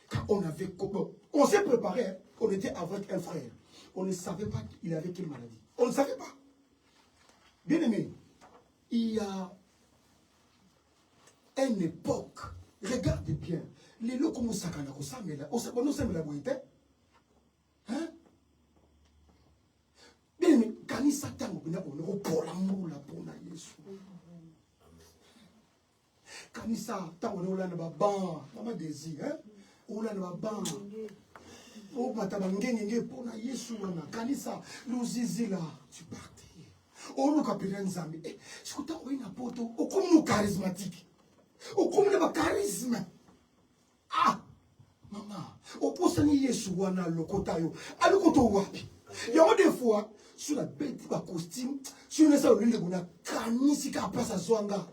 B: Quand on s'est préparé, hein, on était avec un frère. On ne savait pas qu'il avait quelle maladie. On ne savait pas. Bien aimé, il y a une époque, regardez bien, les lots comme ça, on s'aime la beauté. Hein? Bien aimé, quand il s'attend, on est pour l'amour, la pour Jésus. Quand il s'attend, on est là, maman désir, hein? On a le ban. Oh, matabangenge pour na Yesu wana. Kanisa luzizi là, tu partais. Oh, le capitaine Zambi. Eh, je suis tout na poto. Oh, comme nous charismatique. Oh, comme le charisme. Ah, maman. Oh, pour ça ni Yesu wana lokota yo. A lokoto wapi. Il y a des fois sur la bête ba costume, sur le salon de guna kanisi ka place zwanga.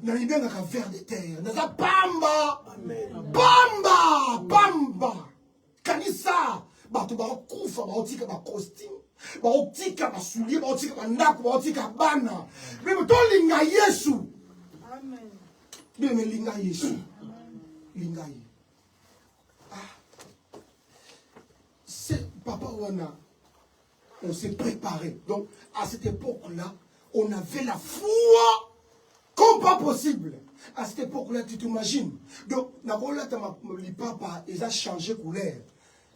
B: Nalibenga ka ver de terre. Naza pamba. Amen. Pamba, pamba. Kanisa, bato ba kufa ba otika ba costume, ba otika ba soulier, ba otika ba ndako, ba otika bana. Mais to linga Yesu. Amen. Mais linga Yesu. Linga Yesu. Ah. C'est papa wana. On s'est préparé. Donc à cette époque-là, on avait la foi comme pas possible. À cette époque-là, tu t'imagines. Donc, le papa, il a changé de couleur.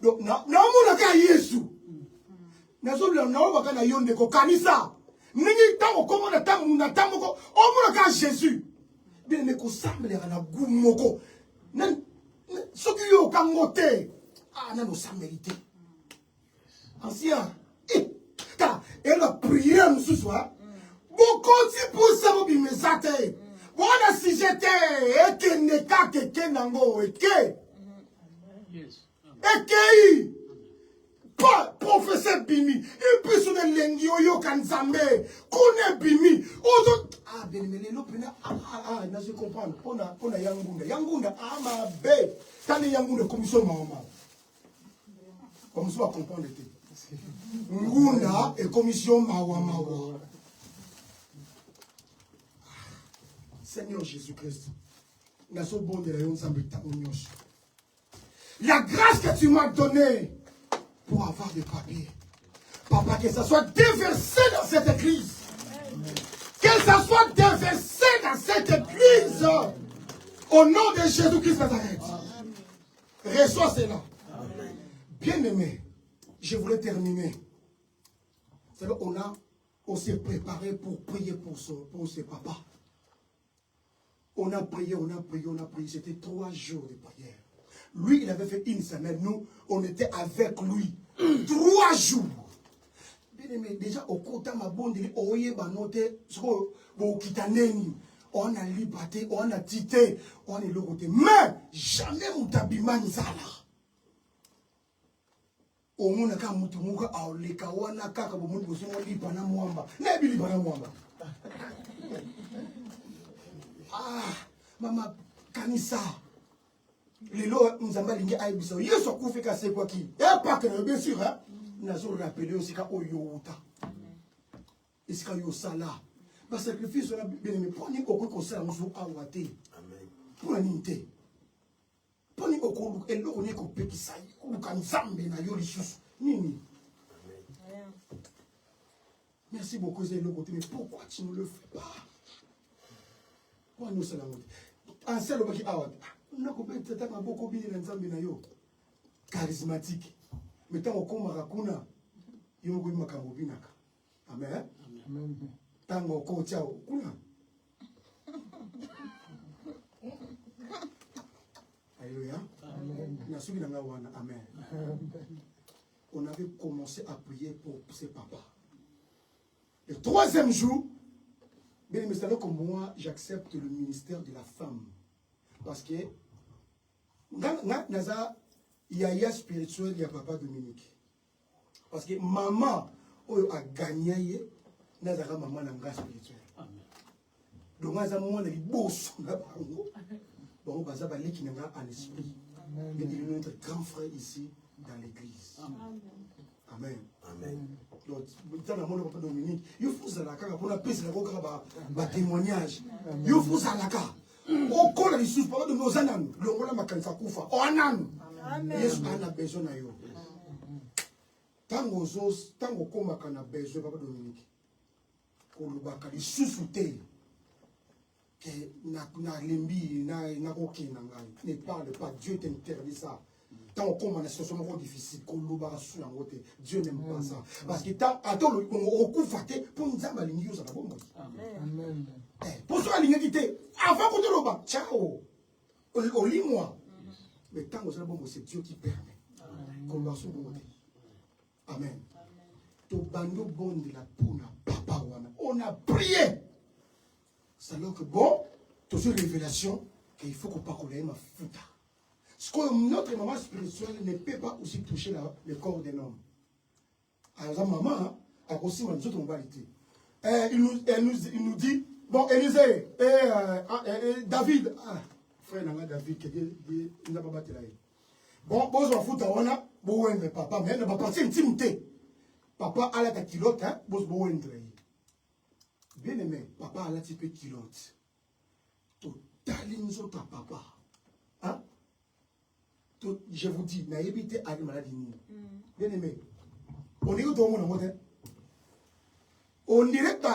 B: Donc, na ka Yesu. Na zo na ba na yonde ko kanisa. Ningi tango komo na tango ko o ka Jésus. Bien mais ko semble na gumoko. Na soki yo kangote. Ah na no samérité. Ancien. Ta elle a prié ce soir. Beaucoup si pour ça vous bimezate. Voilà si j'étais et que ne ka que nango et que. Yes. Et que pas professeur Bimi et puis sur le lengio yo kanzambe kone Bimi ozo ah bien mais les lopena na je comprends on a yangunda ma be tani yangunda commission mama comme ça comprendre ngunda et commission mawa Seigneur Jésus-Christ, la grâce que tu m'as donnée pour avoir des papiers. Papa, que ça soit déversé dans cette église. Que ça soit déversé dans cette église. Au nom de Jésus-Christ Nazareth. Reçois cela. Bien-aimé, je voulais terminer. C'est là on s'est préparé pour prier pour ses papas. On a prié. C'était 3 jours de prière. Lui, il avait fait une semaine. Nous, on était avec lui 3 jours. Bien aimé, déjà, au côté de ma bonne, on a libaté, on a tité, on est le côté. Mais jamais Moutabiman Zala. Au monde, quand Moutumuka a le Kawana, Kaka, Moumou, Libana Mwamba. Nebi Libana Mwamba. Ah, Maman Kanissa. Les lois, nous avons dit à Ibiso. Ils sont couffés à c'est quoi qui. Et pas que, bien sûr, hein. Nous avons rappelé aussi qu'à Oyota. Et c'est qu'à Yosala. Parce que le fils de la bien-aimé, prenez au coup ça, on joue à Ouaté. Pour la nité. Prenez au coup, et l'eau, on est coupé qui s'aille. Ou quand Zambé n'a eu les choses. Nini. Merci beaucoup, c'est le côté. Mais pourquoi tu ne le fais pas? Pourquoi nous sommes là? Un seul qui a on a coupé tête à beaucoup bien dans Zambé n'a eu. Charismatique. Mais tant qu'on m'a raconté, il y a eu ma camobinaka. Amen. Amen. Tango kocha kuna. Alléluia. Amen. Amen. On avait commencé à prier pour ses papas. Le 3e jour, bien aimé, c'est comme moi, j'accepte le ministère de la femme. Parce que il y a spirituel, il y a papa Dominique. Parce que maman a gagné. Nazara maman n'a spirituel. Donc moi les boss bon baza bali qui n'a en esprit. Mais il est notre grand frère ici dans l'église. Amen. Amen. Donc dans la monde papa Dominique, il faut ça la car pour la paix c'est la témoignage. Il faut ça la car. Au cours des sous papa de nos anan, le roi makansa kufa. Onan. Amen. Yesu ana besoin na yo. Tango koma kana besoin papa Dominique. Kolubaka li sous-souté que na lembi na koki na ngai ne parle pas. Dieu t'interdit ça. Tant qu'on a une situation difficile, Dieu n'aime pas ça. Parce que tant on coufaté pour nous avoir l'igno ça va bon. Amen. Pour ça l'igno qui était avant qu'on te le bat, ciao. Au lit moi. Mais tant que ça bon c'est Dieu qui permet. Qu'on va se bon. Amen. To bando bon de la puna papa wana. On a prié. C'est alors que bon, toute cette révélation qu'il faut qu'on parle ma fouta. Ce que notre maman spirituelle ne peut pas aussi toucher le corps d'un homme. Alors maman a aussi une autre modalité. Il nous dit, bon, Élisée et David, frère David, qui n'a pas battu là. Bon, bon, on fout à on a, bon, mais papa, mais elle n'a pas parti intimité. Papa a la kilote, hein, bon, bon, bien aimé, papa a la type kilote. Totalement ta papa. Hein? Je vous dis, n'a évité à une maladie. Bien aimé, on est au monde, on dirait que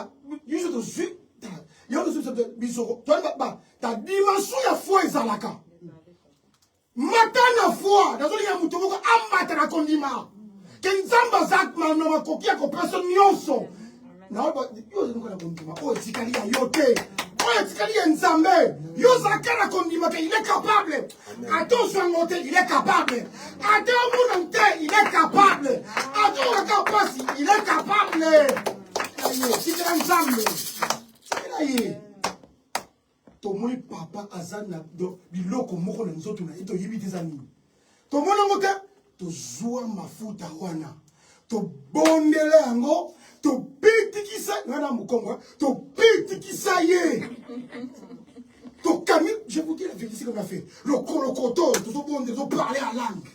B: tu ta dimension ya foi ezalaka. Matana foi, dans le yamutoboka amata na kondima. Kenzamba zakma no makokia ko personne nyonso. Na ba yo ziko na kondima. O etikali ya yote. O etikali ya nzambe. Yo zakana kondima que il est capable. Attention ngote, il est capable. Attention monte, il est capable. Attention kapasi, il est capable. Si tu es nzambe. Aïe. Tomoni papa azana do biloko moko na nzoto na eto yibi tezani. Tomona ngote to zua mafuta wana. To bondele yango, to pitikisa ngana mukongo, to pitikisa ye. To kami, je vous dis la vérité qu'on a fait. Le kolokoto, to bondele, to parler en langue.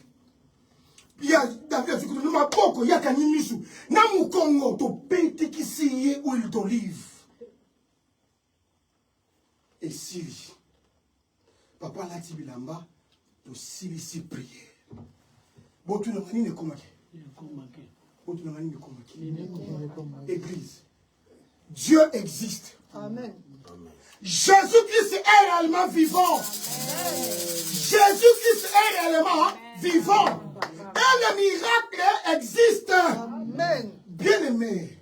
B: Il y a David, tu ma boko, il y a kanimisu. Na mukongo, to pitikisa ye huile d'olive. Et Et Sili. Papa l'a dit bilamba, to Sili si prière. Bon, tu n'as pas ni comment. Église. Dieu existe.
D: Amen.
B: Jésus-Christ est réellement vivant. Jésus-Christ est réellement vivant. Et le miracle existe.
D: Amen.
B: Bien-aimé,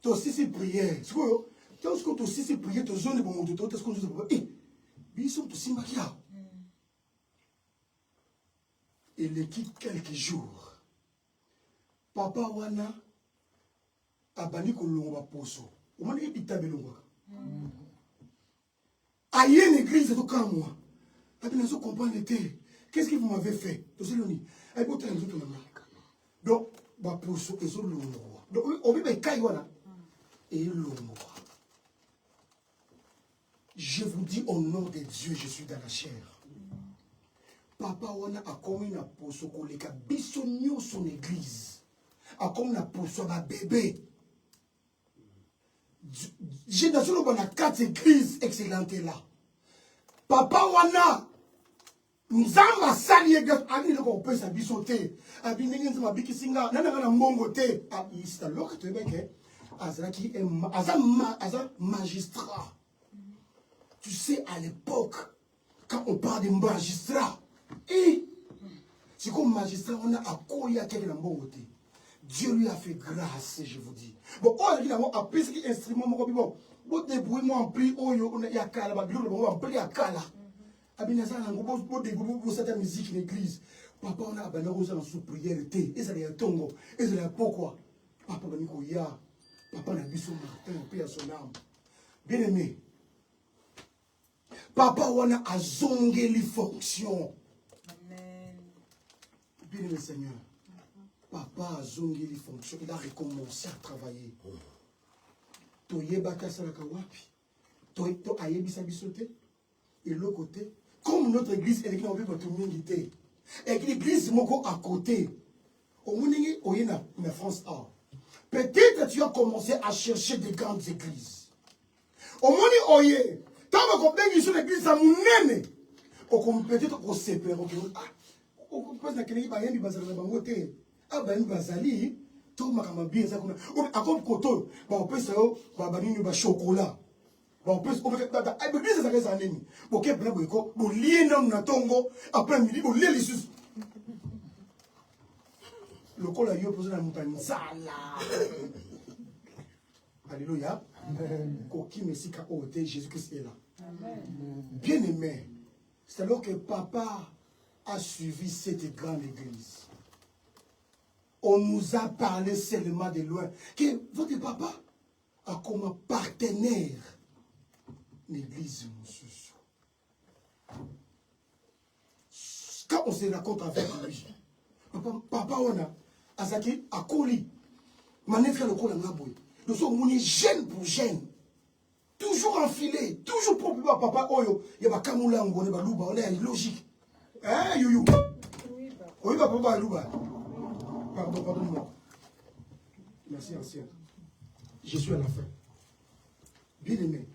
B: tu as aussi prière. Tu as aussi prière, tu as zone pour mon tuto, tu as aussi prière. Ils sont tous maquillés. Il est quitte quelques jours. Papa wana abani kolonga poso. Comment est bitabelonga? Aïe une église tout comme moi. Abinazo comprendre l'été. Qu'est-ce que vous m'avez fait? Donc, ba poso ezo longo. Donc obi be kai wana et longo. Je vous dis au nom de Dieu, je suis dans la chair. Papa wana a commis na poso koleka bisonio son église. A comme na poso ba bébé. J'ai dans une 4 églises excellentes là. Papa wana Nzamba sali ega ani loko opesa bisote. Abi ndenge nzama bikisinga nana ngana mbongo te. Abi ista loko tebeke azaki aza magistrat. Tu sais à l'époque quand on parle de magistrat c'est comme magistrat on a akoya quelqu'un mbongo te. Dieu lui a fait grâce, je vous dis. Bon, on a dit a pris ce instrument bon. Bon débrouille moi en prix oyo on a yakala ba bilo on prix yakala. Abinaza nango bo débrouille pour cette musique l'église. Papa on a abana rosa en sous prière té. Et ça les tongo. Et ça les pourquoi? Papa bani ko ya. Papa na biso Martin paix à son âme. Bien aimé. Papa wana azongeli fonction.
D: Amen.
B: Bien aimé Seigneur. Papa a zongi les fonctions, il a recommencé à travailler. Toyeba kasalaka wapi. To ayebisa bisote. Et l'autre côté, comme notre église elle est en vue tout mingi. Et l'église moko à côté. Au moningi oyena na France A. Peut-être tu as commencé à chercher des grandes églises. Au moni oye, tant que bengi sur l'église à munene. Au peut-être qu'on sépare au peut na keneki ba yembi bazala bangote. Ah ben bazali to makama bien ça comme akom koto ba opesa yo ba banini ba chocolat ba opesa o ba ai bien ça ça nini bo ke bla boiko bo liena na tongo après midi bo leli sus le kola yo poser na montagne sala alléluia ko ki mesika o te Jésus Christ est là amen bien aimé c'est alors que papa a suivi cette grande église. On nous a parlé seulement de loin. Que votre papa a comme partenaire l'église, monsieur. Quand on se raconte avec lui, papa, on a Azaki a Koli, manètre le col en aboy. Nous sommes jeune pour jeune. Toujours enfilé, toujours propre papa Oyo. Il y a Kamula, on est logique. Hein, Youyou? Oui, papa, Louba. Pardonne-moi. Merci, ancien. Je suis à la fin. Bien aimé,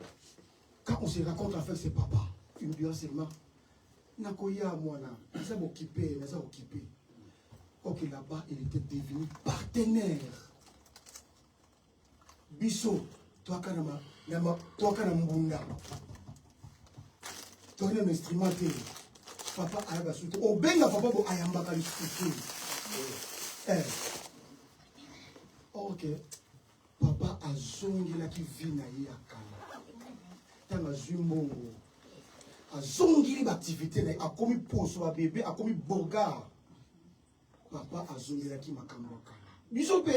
B: quand on se raconte avec ses papas, il me dira seulement, Nakoya, moi, là, ça m'a occupé, mais ça m'a occupé. Ok, là-bas, il était devenu partenaire. Bisso, toi, quand Mbunda, toi, un instrument, papa, ayaba soute. Au benga, papa, bo ayamba, kali soute. Ok, papa a zongela qui vit na ye akala. Tanga zumbongo. A zongeli l'activité na a commis poso ba bébé a commis borgard. Papa a zongela qui makambo akala. Biso pe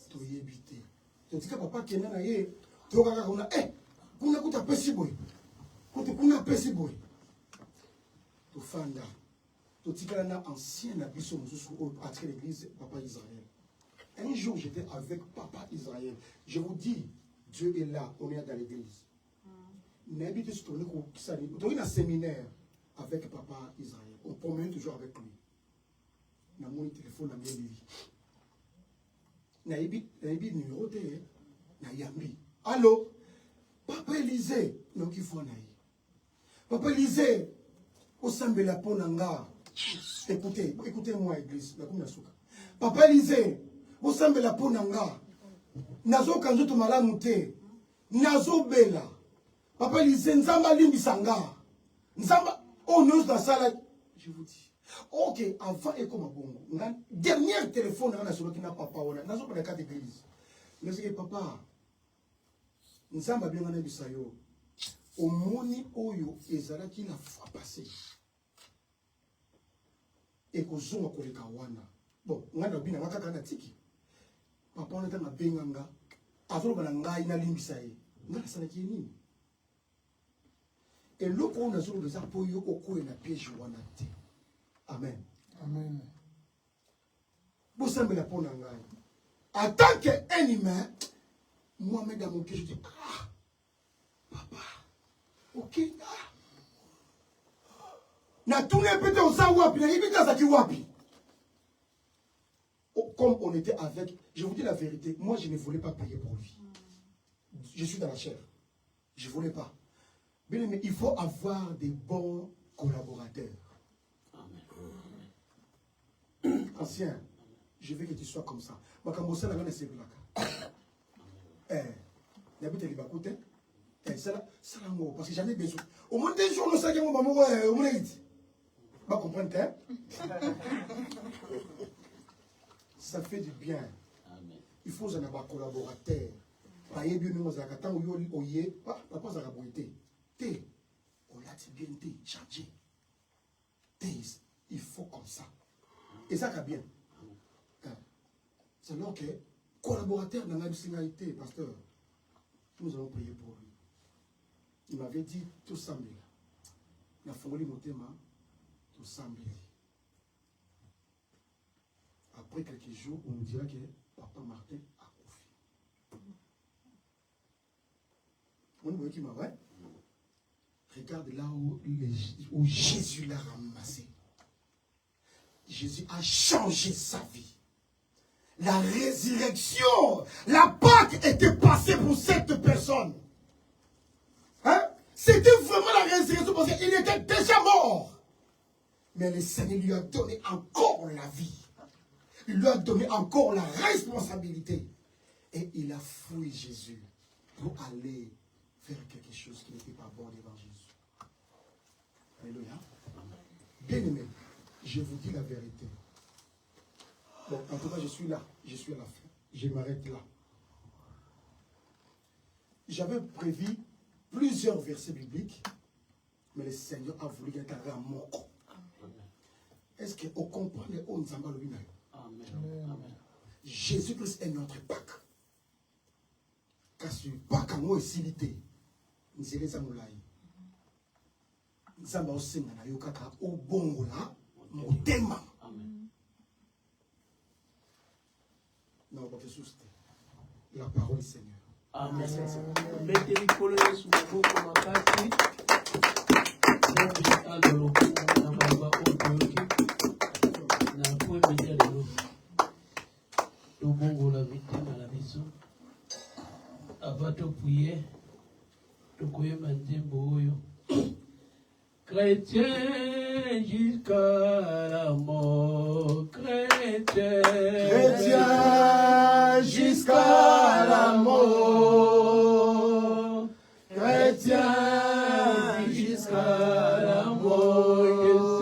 B: to yebite. To tika papa kena na ye to kaka kuna kuna kuta pesi boy. Kuna pesi boy. To fanda. Un ancien abisso à l'église Papa Israël. Un jour, j'étais avec Papa Israël. Je vous dis, Dieu est là, on est dans l'église. N'habitez pas un séminaire avec Papa Israël. On promène toujours avec lui. On a mon téléphone, on a mis le numéro de Nayambi. Allô? Papa Élisée, non, qu'il faut naïe. Papa lisez au sambela ponanga. Écoutez, écoutez-moi, église. Papa lisez au sambela ponanga. Nazo kanzo to malamu te. Nazo bela. Papa lisez nzamba limbisanga. Nzamba on ose dans ça là. Je vous dis. Ok, avant et comme bongo. Dernier téléphone on a sur qui n'a pas papa. Nazo pas de carte d'église. Mais c'est papa. Nzamba bien na bisayo. Au moni oyo ezala qui la fois passée. Et ko zonga ko leka wana. Bon, ngana bina ngaka na tiki. Papa on était na benganga. Azolo bana ngai na limbisa ye. Ngala sana ki nini? Et loko on azolo de ça pour yo oko na piège wana te. Amen.
C: Amen.
B: Vous semblez la peau ngai. En tant qu'un humain, moi-même dans mon cœur, je dis, ah, papa, ok, ah. Na tourné peut-être au sa wapi, na ibi dans sa ki wapi. Comme on était avec, je vous dis la vérité, moi je ne voulais pas payer pour lui. Je suis dans la chair. Je ne voulais pas. Mais il faut avoir des bons collaborateurs. Ancien, je veux que tu sois comme ça. Parce que j'en ai besoin. Au moins des jours, nous savons pas comprendre. Ça fait du bien. Il faut un collaborateur. Il faut comme ça. Et ça va bien. C'est alors que, collaborateur dans la personnalité, pasteur, nous allons prier pour lui. Il m'avait dit tout ça, mais la folie motema, tout ça, après quelques jours, on nous dira que papa Martin a confié. On nous dit, ouais. Regarde là où Jésus l'a ramassé. Jésus a changé sa vie. La résurrection, la Pâque était passée pour cette personne. Hein? C'était vraiment la résurrection parce qu'il était déjà mort. Mais le Seigneur lui a donné encore la vie. Il lui a donné encore la responsabilité. Et il a fui Jésus pour aller faire quelque chose qui n'était pas bon devant Jésus. Alléluia. Bien aimé, je vous dis la vérité. Bon, en tout cas, je suis là. Je suis à la fin. Je m'arrête là. J'avais prévu plusieurs versets bibliques, mais le Seigneur a voulu qu'il y ait un mot. Est-ce qu'on comprend les hauts Nzamba le Binaï? Amen. Jésus-Christ est notre Pâque. Car ce Pâque a moi aussi l'ité. Nous allons les amoulaï. Nzamba aussi n'a eu qu'à au bon là, mon thème. Non, pas que la parole du Seigneur.
A: Amen. Mettez-les collés sous le beau comme un casse. Chrétien jusqu'à la mort, chrétien
B: jusqu'à la mort,
A: chrétien jusqu'à la mort,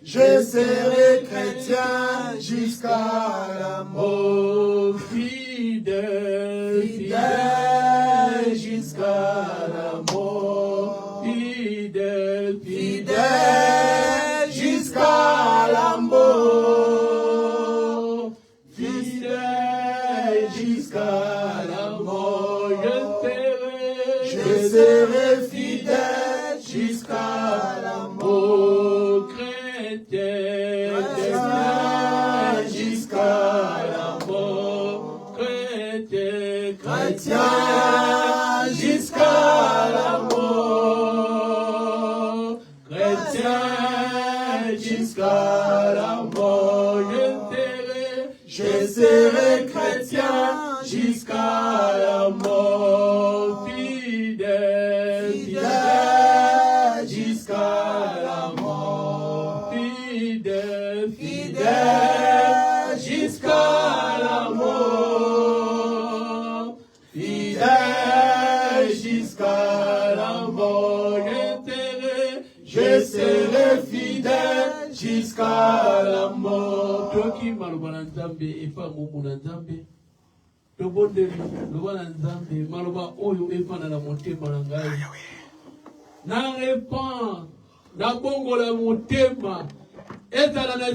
B: je serai chrétien jusqu'à la mort,
A: fidèle,
B: fidèle jusqu'à la mort,
A: fidèle,
B: fidèle jusqu'à la mort,
A: fidèle jusqu'à la mort,
B: je serai fidèle jusqu'à la mort,
A: chrétien
B: jusqu'à la mort, chrétien jusqu'à la mort,
A: chrétien jusqu'à la mort,
B: je serai chrétien jusqu'à la mort,
A: fidèle,
B: fidèle
A: fidèle, fidèle jusqu'à la mort, fidèle jusqu'à la mort. Je serai fidèle jusqu'à la mort. Toki malobana nzambe epa mumu na nzambe. Tobondeli lobana nzambe maloba oyo efana na motema na ngai. Na repent na bongo la motema ezala na